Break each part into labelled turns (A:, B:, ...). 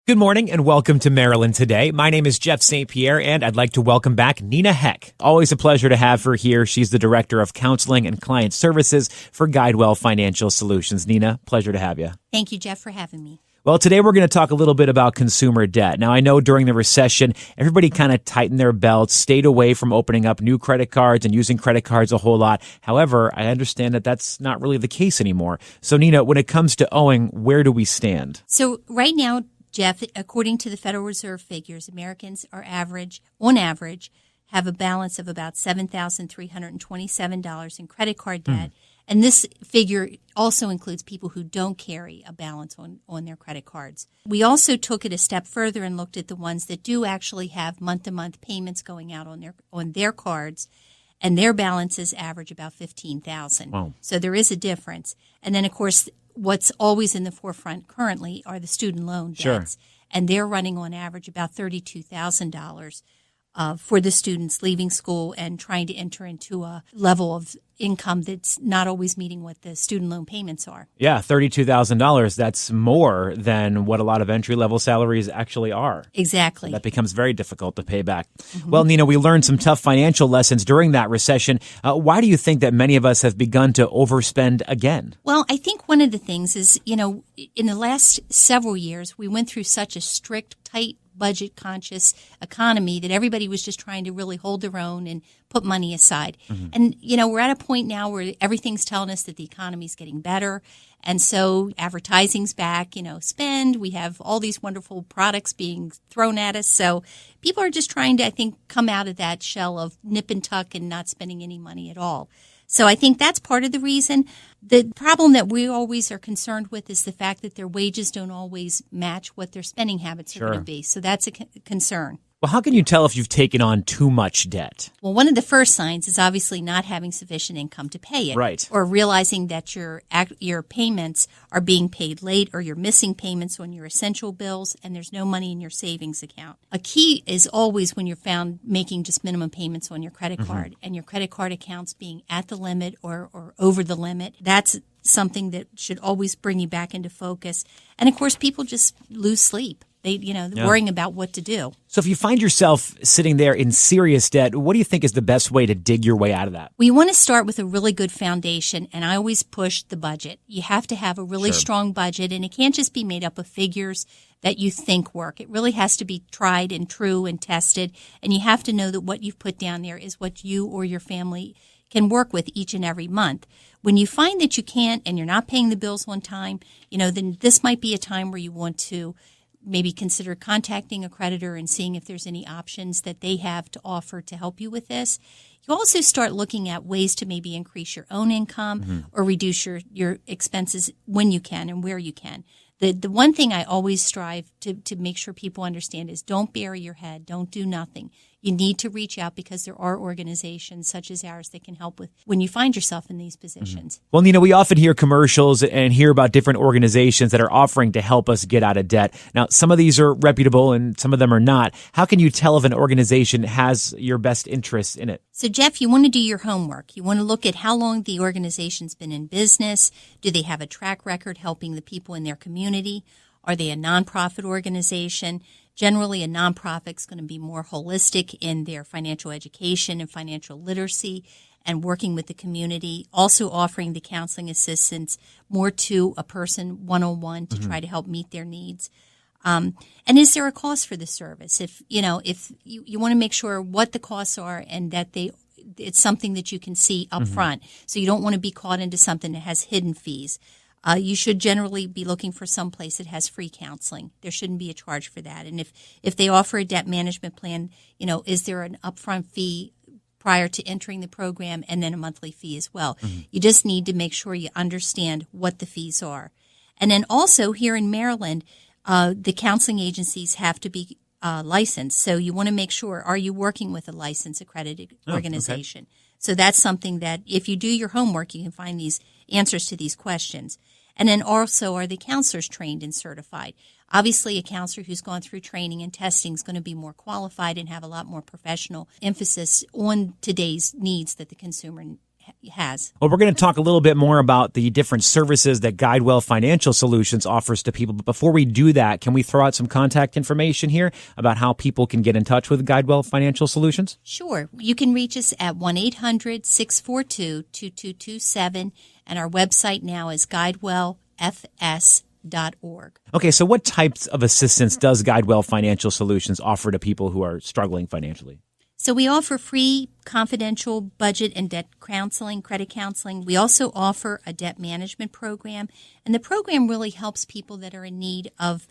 A: Good morning and welcome to Maryland Today. My name is Jeff St. Pierre and I'd like to welcome back Nina Heck. Always a pleasure to have her here. She's the Director of Counseling and Client Services for Guidewell Financial Solutions. Nina, pleasure to have you.
B: Thank you, Jeff, for having me.
A: Well, today we're going to talk a little bit about consumer debt. Now, I know during the recession, everybody kind of tightened their belts, stayed away from opening up new credit cards and using credit cards a whole lot. However, I understand that that's not really the case anymore. So, Nina, when it comes to owing, where do we stand?
B: So right now, Jeff, according to the Federal Reserve figures, Americans are on average, have a balance of about $7,327 in credit card debt. And this figure also includes people who don't carry a balance on their credit cards. We also took it a step further and looked at the ones that do actually have month-to-month payments going out on their cards, and their balances average about $15,000.
A: Wow.
B: So there is a difference. And then, of course, what's always in the forefront currently are the student loan debts.
A: Sure.
B: And they're running on average about $32,000 for the students leaving school and trying to enter into a level of income that's not always meeting what the student loan payments are.
A: Yeah, $32,000. That's more than what a lot of entry-level salaries actually are.
B: Exactly.
A: That becomes very difficult to pay back. Well, Nina, we learned some tough financial lessons during that recession. Why do you think that many of us have begun to overspend again?
B: Well, I think one of the things is, in the last several years, we went through such a strict, tight, budget-conscious economy that everybody was just trying to really hold their own and put money aside. And, we're at a point now where everything's telling us that the economy's getting better. And so advertising's back, spend. We have all these wonderful products being thrown at us. So people are just trying to, I think, come out of that shell of nip and tuck and not spending any money at all. So I think that's part of the reason. The problem that we always are concerned with is the fact that their wages don't always match what their spending habits are going to be. So that's a concern.
A: Well, how can you tell if you've taken on too much debt?
B: Well, one of the first signs is obviously not having sufficient income to pay it.
A: Right.
B: Or realizing that your payments are being paid late, or you're missing payments on your essential bills and there's no money in your savings account. A key is always when you're found making just minimum payments on your credit card and your credit card accounts being at the limit or over the limit. That's something that should always bring you back into focus. And of course, people just lose sleep. They're worrying about what to do.
A: So if you find yourself sitting there in serious debt, what do you think is the best way to dig your way out of that?
B: We want to start with a really good foundation, and I always push the budget. You have to have a really strong budget, and it can't just be made up of figures that you think work. It really has to be tried and true and tested, and you have to know that what you've put down there is what you or your family can work with each and every month. When you find that you can't and you're not paying the bills on time, then this might be a time where you want to maybe consider contacting a creditor and seeing if there's any options that they have to offer to help you with this. You also start looking at ways to maybe increase your own income or reduce your expenses when you can and where you can. The one thing I always strive to make sure people understand is don't bury your head. Don't do nothing. You need to reach out because there are organizations such as ours that can help with when you find yourself in these positions.
A: Well, Nina, we often hear commercials and hear about different organizations that are offering to help us get out of debt. Now, some of these are reputable and some of them are not. How can you tell if an organization has your best interests in it?
B: So, Jeff, you want to do your homework. You want to look at how long the organization's been in business. Do they have a track record helping the people in their community? Are they a nonprofit organization? Generally, a nonprofit is going to be more holistic in their financial education and financial literacy and working with the community, also offering the counseling assistance more to a person one-on-one to try to help meet their needs. And is there a cost for the service? If you want to make sure what the costs are and that it's something that you can see up front. So you don't want to be caught into something that has hidden fees. You should generally be looking for some place that has free counseling. There shouldn't be a charge for that. And if they offer a debt management plan, is there an upfront fee prior to entering the program and then a monthly fee as well? You just need to make sure you understand what the fees are. And then also here in Maryland, the counseling agencies have to be licensed. So you want to make sure, are you working with a licensed accredited organization? Okay. So that's something that if you do your homework, you can find these answers to these questions. And then also, are the counselors trained and certified? Obviously, a counselor who's gone through training and testing is going to be more qualified and have a lot more professional emphasis on today's needs that the consumer has.
A: Well, we're going to talk a little bit more about the different services that Guidewell Financial Solutions offers to people. But before we do that, can we throw out some contact information here about how people can get in touch with Guidewell Financial Solutions?
B: Sure. You can reach us at 1-800-642-2227, and our website now is guidewellfs.org.
A: Okay, so what types of assistance does Guidewell Financial Solutions offer to people who are struggling financially?
B: So we offer free confidential budget and debt counseling, credit counseling. We also offer a debt management program, and the program really helps people that are in need of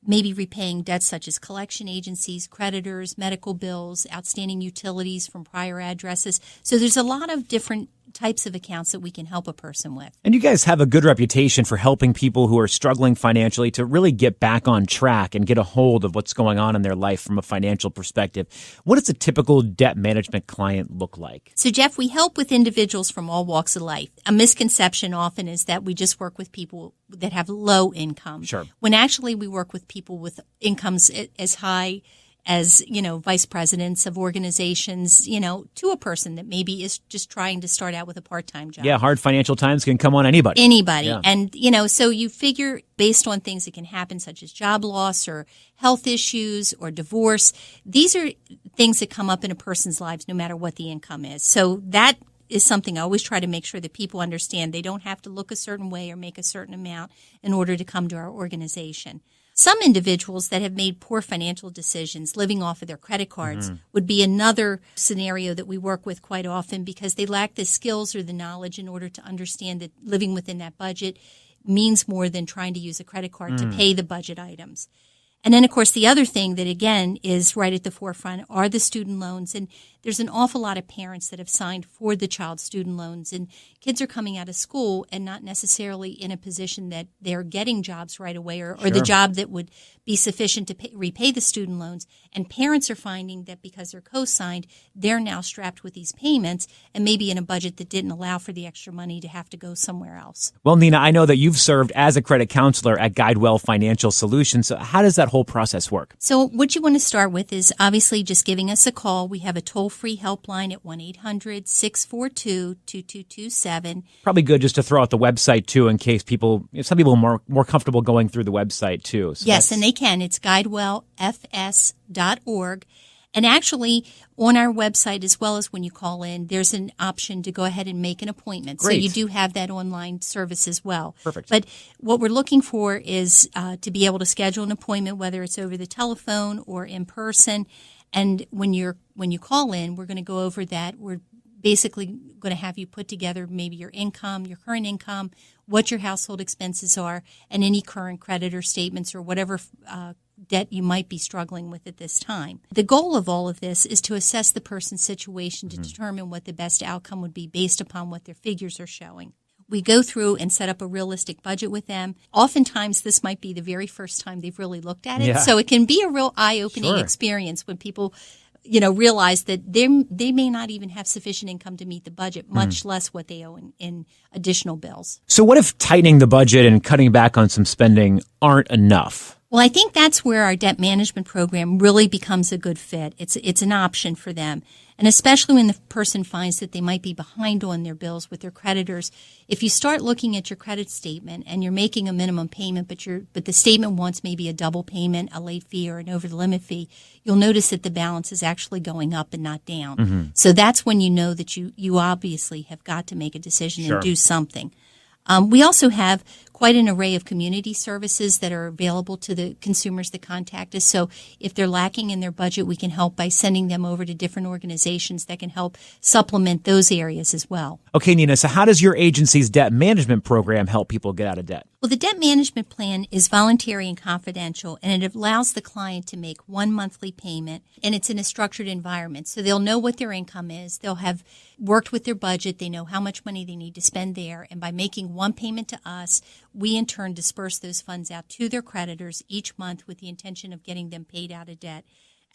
B: maybe repaying debts such as collection agencies, creditors, medical bills, outstanding utilities from prior addresses. So there's a lot of different types of accounts that we can help a person with.
A: And you guys have a good reputation for helping people who are struggling financially to really get back on track and get a hold of what's going on in their life from a financial perspective. What does a typical debt management client look like?
B: So, Jeff, we help with individuals from all walks of life. A misconception often is that we just work with people that have low income.
A: Sure.
B: When actually we work with people with incomes as high as, vice presidents of organizations, to a person that maybe is just trying to start out with a part-time job.
A: Yeah, hard financial times can come on anybody.
B: Yeah. And, so you figure based on things that can happen, such as job loss or health issues or divorce, these are things that come up in a person's lives no matter what the income is. So that is something I always try to make sure that people understand. They don't have to look a certain way or make a certain amount in order to come to our organization. Some individuals that have made poor financial decisions living off of their credit cards would be another scenario that we work with quite often because they lack the skills or the knowledge in order to understand that living within that budget means more than trying to use a credit card to pay the budget items. And then, of course, the other thing that, again, is right at the forefront are the student loans. And there's an awful lot of parents that have signed for the child's student loans. And kids are coming out of school and not necessarily in a position that they're getting jobs right away or the job that would be sufficient to repay the student loans. And parents are finding that because they're co-signed, they're now strapped with these payments and maybe in a budget that didn't allow for the extra money to have to go somewhere else.
A: Well, Nina, I know that you've served as a credit counselor at Guidewell Financial Solutions. So how does that whole process work?
B: So what you want to start with is obviously just giving us a call. We have a toll-free helpline at 1-800-642-2227.
A: Probably good just to throw out the website, too, in case some people are more comfortable going through the website, too. So
B: yes, and they can. It's guidewellfs.org. And actually, on our website, as well as when you call in, there's an option to go ahead and make an appointment.
A: Great.
B: So you do have that online service as well.
A: Perfect.
B: But what we're looking for is to be able to schedule an appointment, whether it's over the telephone or in person. And when you call in, we're going to go over that. We're basically going to have you put together maybe your income, your current income, what your household expenses are, and any current creditor statements or whatever debt you might be struggling with at this time. The goal of all of this is to assess the person's situation to determine what the best outcome would be based upon what their figures are showing. We go through and set up a realistic budget with them. Oftentimes, this might be the very first time they've really looked at it.
A: Yeah.
B: So it can be a real eye-opening experience when people realize that they may not even have sufficient income to meet the budget, much less what they owe in additional bills.
A: So what if tightening the budget and cutting back on some spending aren't enough?
B: Well, I think that's where our debt management program really becomes a good fit. It's an option for them. And especially when the person finds that they might be behind on their bills with their creditors. If you start looking at your credit statement and you're making a minimum payment, but the statement wants maybe a double payment, a late fee, or an over the limit fee, you'll notice that the balance is actually going up and not down. So that's when you know that you obviously have got to make a decision and do something. We also have quite an array of community services that are available to the consumers that contact us. So if they're lacking in their budget, we can help by sending them over to different organizations that can help supplement those areas as well.
A: Okay, Nina, so how does your agency's debt management program help people get out of debt?
B: Well, the debt management plan is voluntary and confidential, and it allows the client to make one monthly payment, and it's in a structured environment. So they'll know what their income is. They'll have worked with their budget. They know how much money they need to spend there. And by making one payment to us, we in turn disperse those funds out to their creditors each month with the intention of getting them paid out of debt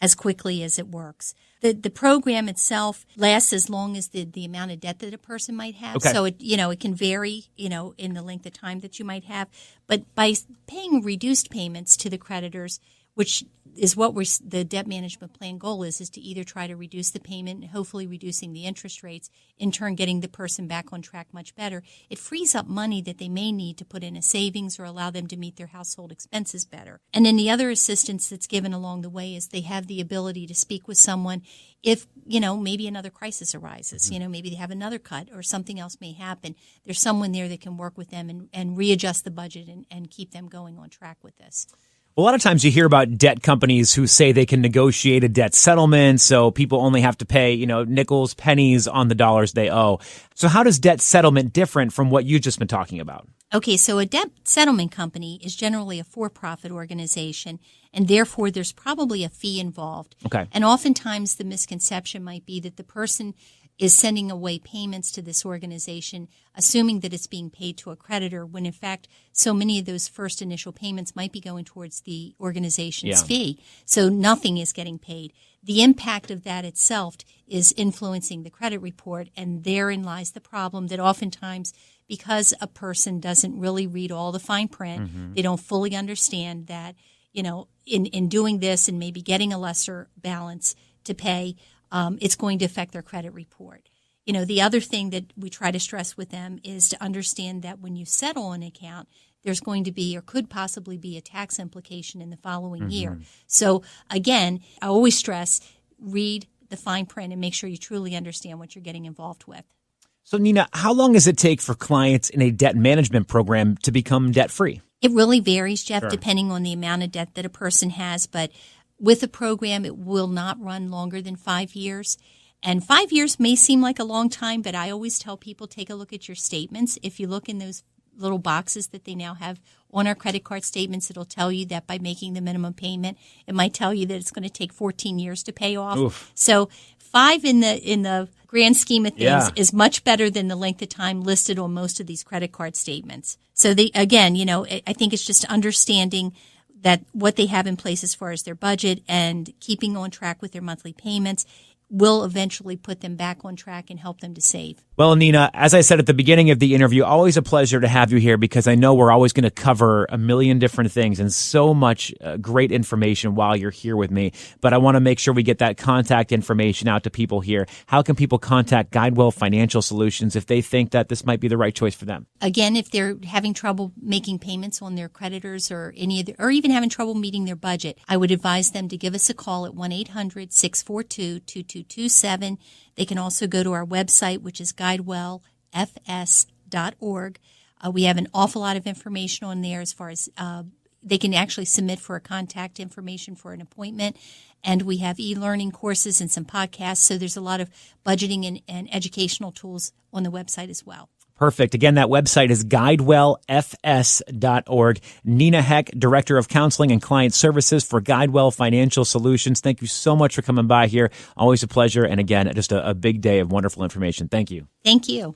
B: as quickly as it works. The program itself lasts as long as the amount of debt that a person might have.
A: Okay.
B: So it can vary, in the length of time that you might have. But by paying reduced payments to the creditors, which is what the debt management plan goal is to either try to reduce the payment and hopefully reducing the interest rates, in turn getting the person back on track much better. It frees up money that they may need to put in a savings or allow them to meet their household expenses better. And then the other assistance that's given along the way is they have the ability to speak with someone if, maybe another crisis arises, maybe they have another cut or something else may happen. There's someone there that can work with them and readjust the budget and keep them going on track with this.
A: A lot of times you hear about debt companies who say they can negotiate a debt settlement, so people only have to pay, nickels, pennies on the dollars they owe. So how does debt settlement different from what you've just been talking about?
B: Okay, so a debt settlement company is generally a for-profit organization, and therefore there's probably a fee involved.
A: Okay.
B: And oftentimes the misconception might be that the person is sending away payments to this organization, assuming that it's being paid to a creditor, when in fact so many of those first initial payments might be going towards the organization's fee. So nothing is getting paid. The impact of that itself is influencing the credit report, and therein lies the problem that oftentimes, because a person doesn't really read all the fine print, they don't fully understand that, in doing this and maybe getting a lesser balance to pay, it's going to affect their credit report. The other thing that we try to stress with them is to understand that when you settle an account, there's going to be or could possibly be a tax implication in the following year. So again, I always stress, read the fine print and make sure you truly understand what you're getting involved with.
A: So Nina, how long does it take for clients in a debt management program to become debt-free?
B: It really varies, Jeff,
A: Sure.
B: depending on the amount of debt that a person has. But with a program, it will not run longer than 5 years. And 5 years may seem like a long time, but I always tell people, take a look at your statements. If you look in those little boxes that they now have on our credit card statements, it'll tell you that by making the minimum payment, it might tell you that it's going to take 14 years to pay off.
A: Oof.
B: So 5 in the grand scheme of things
A: Yeah.
B: is much better than the length of time listed on most of these credit card statements. So I think it's just understanding that what they have in place as far as their budget and keeping on track with their monthly payments will eventually put them back on track and help them to save.
A: Well, Nina, as I said at the beginning of the interview, always a pleasure to have you here because I know we're always going to cover a million different things and so much great information while you're here with me. But I want to make sure we get that contact information out to people here. How can people contact Guidewell Financial Solutions if they think that this might be the right choice for them?
B: Again, if they're having trouble making payments on their creditors or or even having trouble meeting their budget, I would advise them to give us a call at 1-800-642-2227. They can also go to our website, which is guidewellfs.org. We have an awful lot of information on there as far as they can actually submit for a contact information for an appointment. And we have e-learning courses and some podcasts. So there's a lot of budgeting and educational tools on the website as well.
A: Perfect. Again, that website is guidewellfs.org. Nina Heck, Director of Counseling and Client Services for Guidewell Financial Solutions. Thank you so much for coming by here. Always a pleasure. And again, just a big day of wonderful information. Thank you.
B: Thank you.